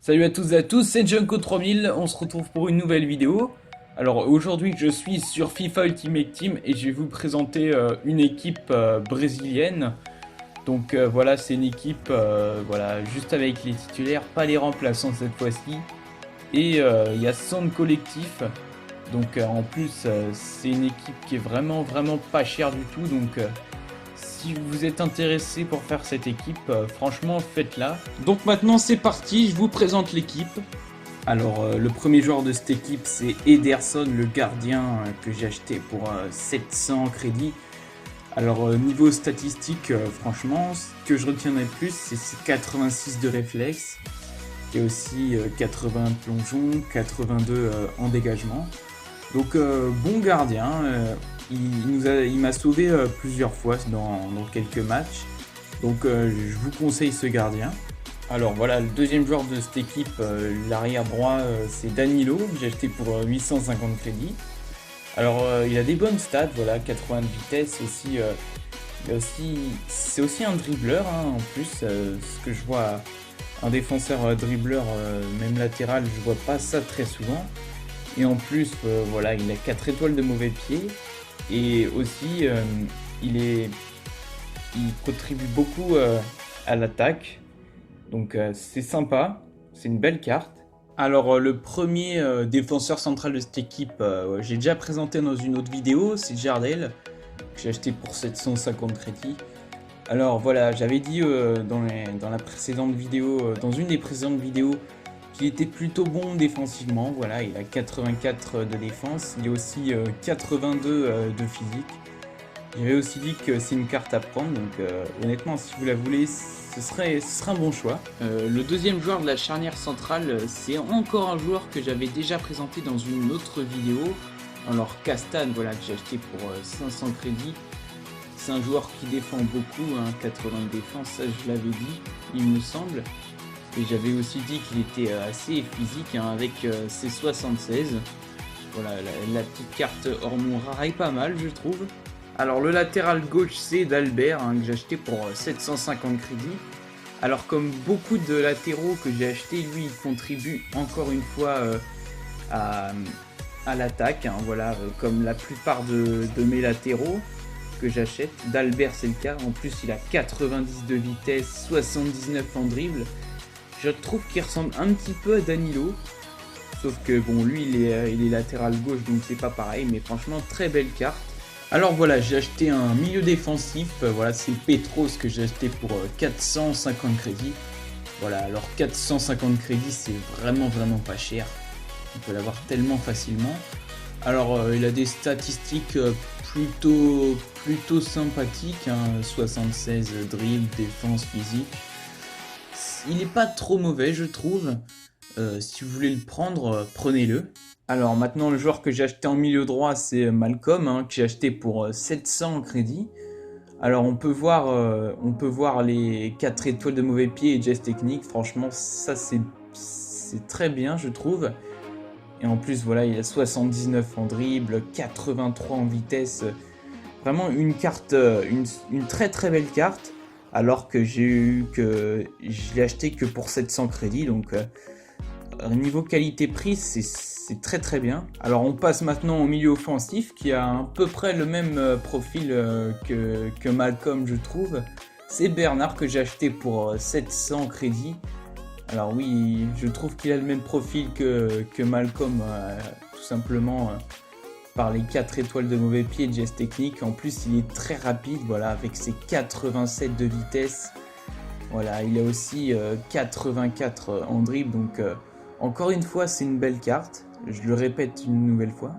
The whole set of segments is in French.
Salut à toutes et à tous, c'est Junko3000, on se retrouve pour une nouvelle vidéo. Alors aujourd'hui je suis sur FIFA Ultimate Team et je vais vous présenter une équipe brésilienne. Donc voilà, c'est une équipe voilà, juste avec les titulaires, pas les remplaçants cette fois-ci. Et il y a Sound Collectif, donc en plus c'est une équipe qui est vraiment pas chère du tout. Donc si vous êtes intéressé pour faire cette équipe, franchement faites-la. Donc maintenant c'est parti, je vous présente l'équipe. Alors le premier joueur de cette équipe c'est Ederson, le gardien que j'ai acheté pour 700 crédits. Alors niveau statistique, franchement ce que je retiendrai le plus c'est ses 86 de réflexe et aussi 80 plongeon, 82 en dégagement. Donc bon gardien, il m'a sauvé plusieurs fois dans quelques matchs. Donc je vous conseille ce gardien. Alors voilà, le deuxième joueur de cette équipe, l'arrière droit, c'est Danilo, que j'ai acheté pour 850 crédits. Alors il a des bonnes stats, voilà, 80 de vitesse aussi. C'est aussi un dribbleur hein, en plus, ce que je vois, un défenseur dribbleur, même latéral, je vois pas ça très souvent. Et en plus, voilà, il a 4 étoiles de mauvais pied. Et aussi, il contribue beaucoup à l'attaque. Donc c'est sympa, c'est une belle carte. Alors le premier défenseur central de cette équipe, j'ai déjà présenté dans une autre vidéo, c'est Jardel, que j'ai acheté pour 750 crédits. Alors voilà, j'avais dit dans la précédente vidéo, dans une des précédentes vidéos, qu'il était plutôt bon défensivement. Voilà, il a 84 de défense, il a aussi 82 de physique. J'avais aussi dit que c'est une carte à prendre, donc honnêtement, si vous la voulez, ce serait un bon choix. Le deuxième joueur de la charnière centrale, c'est encore un joueur que j'avais déjà présenté dans une autre vidéo. Alors Castan, voilà, que j'ai acheté pour 500 crédits. C'est un joueur qui défend beaucoup, hein, 80 de défense, ça je l'avais dit, il me semble. Et j'avais aussi dit qu'il était assez physique hein, avec ses 76. Voilà, la petite carte hormone rare est pas mal, je trouve. Alors le latéral gauche c'est d'Albert hein, que j'ai acheté pour 750 crédits. Alors comme beaucoup de latéraux que j'ai acheté, lui il contribue encore une fois à l'attaque. Hein, voilà, comme la plupart de mes latéraux que j'achète. D'Albert c'est le cas, en plus il a 90 de vitesse, 79 en dribble. Je trouve qu'il ressemble un petit peu à Danilo. Sauf que bon lui il est latéral gauche donc c'est pas pareil. Mais franchement très belle carte. Alors voilà, j'ai acheté un milieu défensif, voilà c'est Petros que j'ai acheté pour 450 crédits. Voilà, alors 450 crédits c'est vraiment pas cher. On peut l'avoir tellement facilement. Alors il a des statistiques plutôt sympathiques, hein, 76 dribble, défense, physique. Il n'est pas trop mauvais je trouve. Si vous voulez le prendre, prenez-le. Alors maintenant le joueur que j'ai acheté en milieu droit c'est Malcolm hein, que j'ai acheté pour 700 crédits. Alors on peut voir les 4 étoiles de mauvais pied et geste technique. Franchement ça c'est très bien je trouve. Et en plus voilà il a 79 en dribble, 83 en vitesse. Vraiment une carte, une très belle carte. Alors que je l'ai acheté que pour 700 crédits donc niveau qualité-prix, c'est très bien. Alors on passe maintenant au milieu offensif qui a à peu près le même profil que Malcolm je trouve. C'est Bernard que j'ai acheté pour 700 crédits. Alors oui, je trouve qu'il a le même profil que Malcolm, tout simplement par les 4 étoiles de mauvais pied et de geste technique. En plus il est très rapide, voilà, avec ses 87 de vitesse. Voilà, il a aussi 84 en dribble, donc encore une fois, c'est une belle carte. Je le répète une nouvelle fois.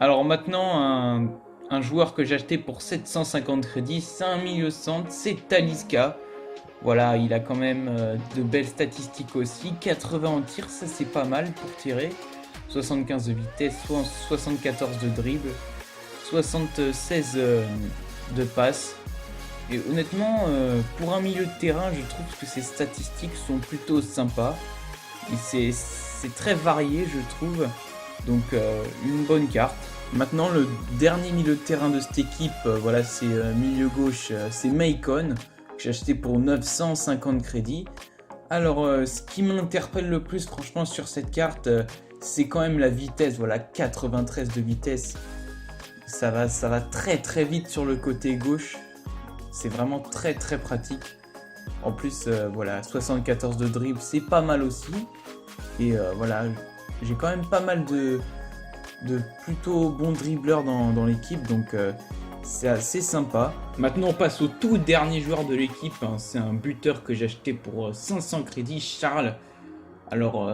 Alors maintenant, un joueur que j'ai acheté pour 750 crédits, c'est un milieu centre, c'est Talisca. Voilà, il a quand même de belles statistiques aussi. 80 en tir, ça c'est pas mal pour tirer. 75 de vitesse, 74 de dribble, 76 de passe. Et honnêtement, pour un milieu de terrain, je trouve que ses statistiques sont plutôt sympas. Et c'est très varié je trouve, donc une bonne carte. Maintenant le dernier milieu de terrain de cette équipe, voilà c'est milieu gauche, c'est Maicon, que j'ai acheté pour 950 crédits. Alors, ce qui m'interpelle le plus, franchement, sur cette carte, c'est quand même la vitesse. Voilà, 93 de vitesse. Ça va très très vite sur le côté gauche. C'est vraiment très très pratique. En plus, voilà, 74 de dribble, c'est pas mal aussi. Et voilà, j'ai quand même pas mal de plutôt bons dribbleurs dans l'équipe, donc c'est assez sympa. Maintenant, on passe au tout dernier joueur de l'équipe. Hein. C'est un buteur que j'ai acheté pour 500 crédits, Charles. Alors,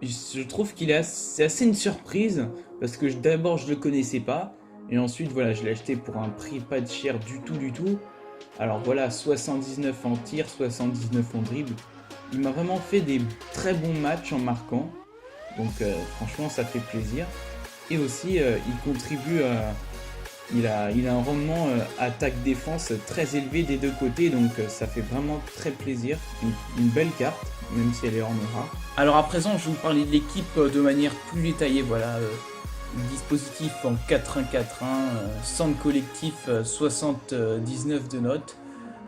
je trouve c'est assez une surprise, parce que d'abord, je le connaissais pas. Et ensuite, voilà, je l'ai acheté pour un prix pas de cher du tout. Alors voilà, 79 en tir, 79 en dribble. Il m'a vraiment fait des très bons matchs en marquant. Donc franchement, ça fait plaisir. Et aussi, il contribue à... Il a un rendement attaque-défense très élevé des deux côtés, donc ça fait vraiment très plaisir. Une belle carte, même si elle est en rare. Alors à présent, je vais vous parler de l'équipe de manière plus détaillée. Voilà, dispositif en 4-1-4-1, centre collectif 79 de notes.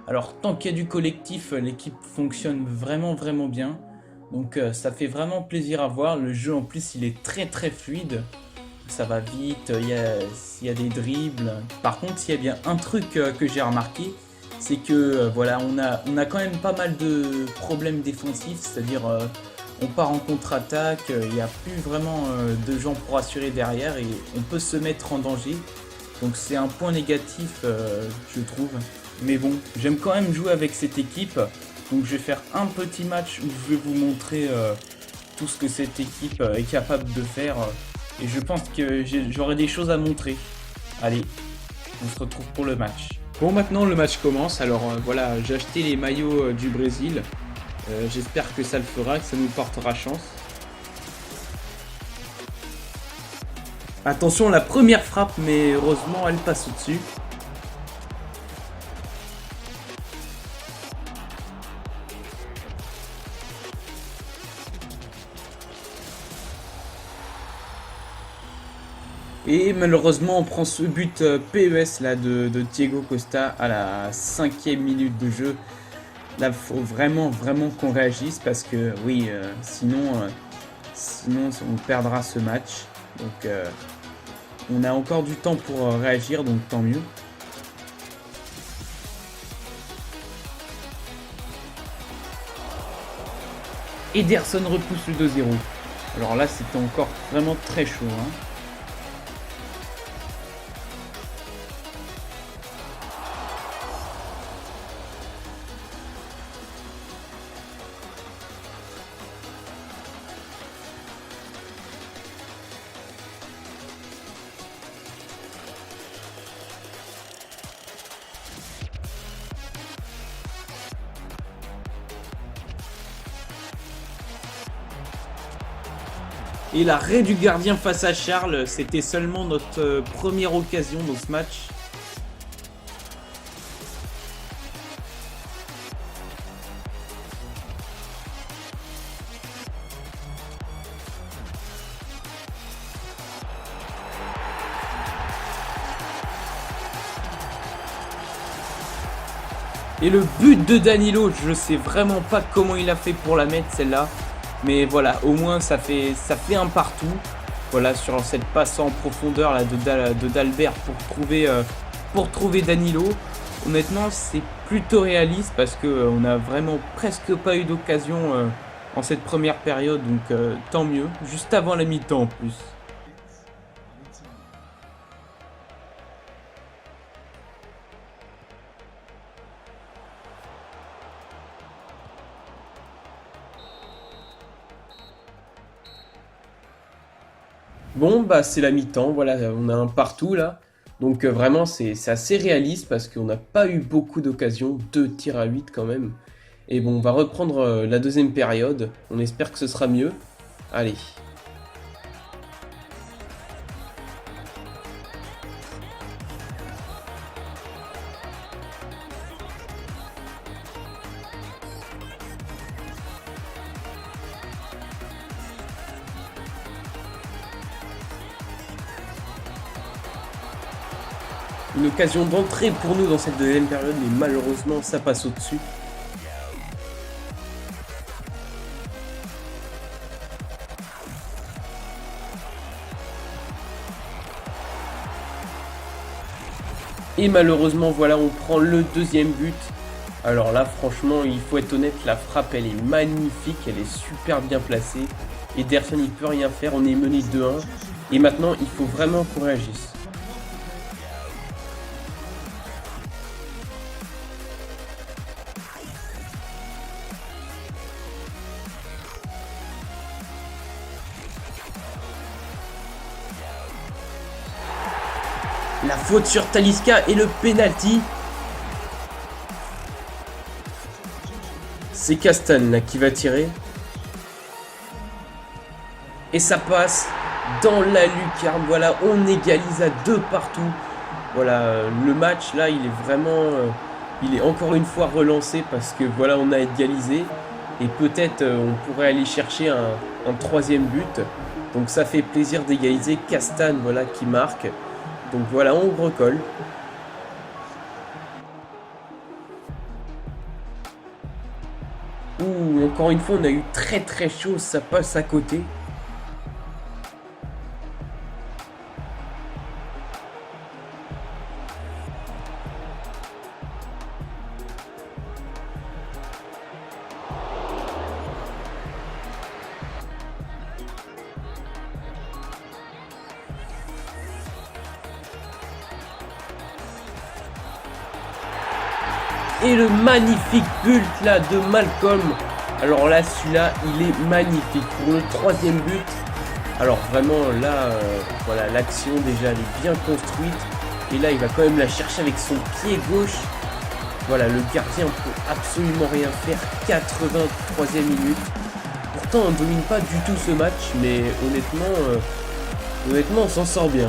Alors tant qu'il y a du collectif, l'équipe fonctionne vraiment bien. Donc ça fait vraiment plaisir à voir. Le jeu en plus, il est très très fluide. Ça va vite, il y a des dribbles. Par contre, il y a bien un truc que j'ai remarqué, c'est que voilà, on a quand même pas mal de problèmes défensifs, c'est-à-dire on part en contre-attaque, il n'y a plus vraiment de gens pour assurer derrière et on peut se mettre en danger. Donc c'est un point négatif, je trouve. Mais bon, j'aime quand même jouer avec cette équipe. Donc je vais faire un petit match où je vais vous montrer tout ce que cette équipe est capable de faire. Et je pense que j'aurai des choses à montrer. Allez, on se retrouve pour le match. Bon, maintenant le match commence. Alors voilà, j'ai acheté les maillots du Brésil. J'espère que ça le fera, que ça nous portera chance. Attention, la première frappe, mais heureusement, elle passe au-dessus. Et malheureusement, on prend ce but PES là, de Diego Costa à la 5e minute de jeu. Là, il faut vraiment qu'on réagisse parce que oui, sinon on perdra ce match. Donc on a encore du temps pour réagir, donc tant mieux. Ederson repousse le 2-0. Alors là, c'était encore vraiment très chaud. Hein. Et l'arrêt du gardien face à Charles, c'était seulement notre première occasion dans ce match. Et le but de Danilo, je sais vraiment pas comment il a fait pour la mettre celle-là. Mais voilà, au moins ça fait un partout. Voilà, sur cette passe en profondeur là, de d'Albert pour trouver Danilo. Honnêtement, c'est plutôt réaliste parce qu'on n'a vraiment presque pas eu d'occasion en cette première période. Donc tant mieux, juste avant la mi-temps en plus. Bon, bah c'est la mi-temps, voilà, on a un partout là. Donc vraiment, c'est assez réaliste parce qu'on n'a pas eu beaucoup d'occasions, 2 tirs à 8 quand même. Et bon, on va reprendre la deuxième période, on espère que ce sera mieux. Allez. Une occasion d'entrée pour nous dans cette deuxième période, mais malheureusement ça passe au-dessus. Et malheureusement, voilà, on prend le deuxième but. Alors là, franchement, il faut être honnête, la frappe, elle est magnifique, elle est super bien placée. Ederson, il peut rien faire, on est mené 2-1. Et maintenant, il faut vraiment qu'on réagisse. La faute sur Talisca et le penalty. C'est Castan là qui va tirer. Et ça passe dans la lucarne. Voilà, on égalise à 2 partout. Voilà, le match là, il est vraiment... il est encore une fois relancé parce que voilà, on a égalisé. Et peut-être on pourrait aller chercher un troisième but. Donc ça fait plaisir d'égaliser. Castan, voilà, qui marque. Donc voilà, on recolle. Ouh, encore une fois, on a eu très très chaud, ça passe à côté. Et le magnifique but là de Malcolm. Alors là, celui-là, il est magnifique. Pour le troisième but. Alors vraiment là, voilà, l'action déjà, elle est bien construite. Et là, il va quand même la chercher avec son pied gauche. Voilà, le gardien peut absolument rien faire. 83e minute. Pourtant, on ne domine pas du tout ce match. Mais honnêtement, on s'en sort bien.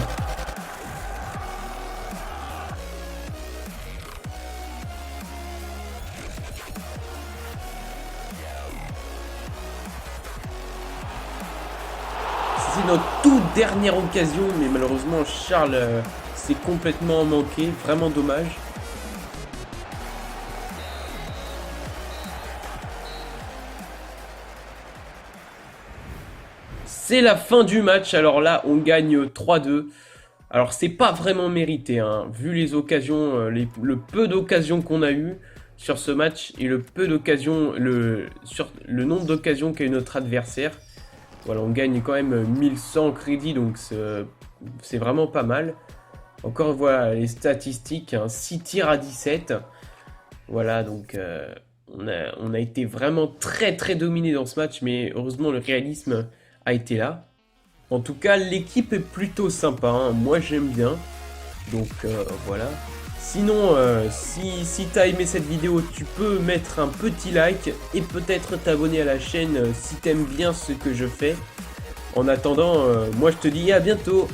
C'est notre toute dernière occasion, mais malheureusement Charles s'est complètement manqué, vraiment dommage. C'est la fin du match, alors là on gagne 3-2. Alors c'est pas vraiment mérité, hein, vu les occasions, le peu d'occasions qu'on a eu sur ce match et le peu d'occasions, le nombre d'occasions qu'a eu notre adversaire. Voilà, on gagne quand même 1100 crédits, donc c'est vraiment pas mal. Encore, voilà, les statistiques, hein, 6 tirs à 17. Voilà, donc on a été vraiment très très dominé dans ce match, mais heureusement le réalisme a été là. En tout cas, l'équipe est plutôt sympa, hein, moi j'aime bien. Donc voilà. Sinon, si tu as aimé cette vidéo, tu peux mettre un petit like et peut-être t'abonner à la chaîne si tu aimes bien ce que je fais. En attendant, moi je te dis à bientôt.